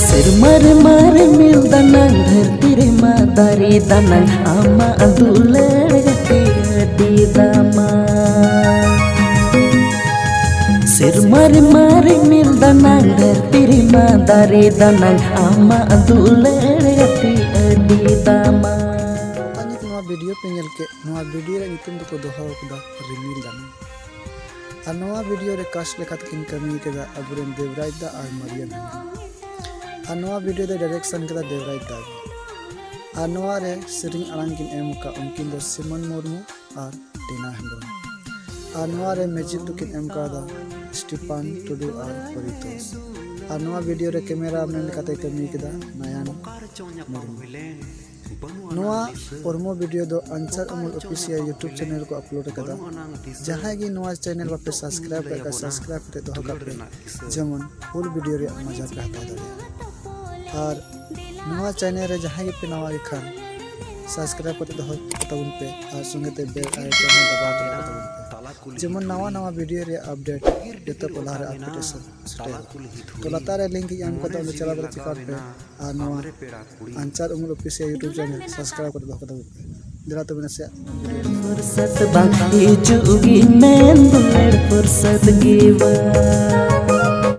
सिरमर मार मिल दनंग धरती रे मा दारी दनंग आमा दुलड़ गति अडी दामा सिरमर मार मिल दनंग धरती रे मा दारी दनंग आमा दुलड़ गति अडी दामा वीडियो पे नल के वीडियो रे नितुम को दोहा कदा रिमिल दाना और नवा वीडियो रे कास्ट लेखा किन कमी कदा अबुरेन देवराज दा और मरियम और नवा वीडियो रे डायरेक्शन कदा देवराज दा और नवा रे सेटिंग आराम किन एम का उनकिन दो सिमन मुर्मू और टीना हेम्ब्रम और नवा रे मैजिक तो किन एम का दा स्टीफन टुडू और परितोष और नवा वीडियो रे कैमरा मैन कते कमी कदा नयन मुर्मू नवा परमो वीडियो दो अंचल अमूल ऑफिशियल यूट्यूब चैनल को अपलोड कदा जहां की नवा चैनल पे सब्सक्राइब कर सब्सक्राइब ते दोह पे जेमन फुल वीडियो रे मजा पे हता दे और नवा चैनल रे जहां पे नवा खान सब्सक्राइब करते दोह तबुन पे और संगे ते बेल आइकन दबा के जेमन नवा नवा वीडियो रे अपडेट जतो को लारे अपडेट तो लता रे लिंक एम को तो चला बरे चिकार पे और नवा अंचार Umar official YouTube channel subscribe कर दो कदम जरा तो बिना से फुर्सत बाकी जुगी में दुलड़ फुर्सत गिवा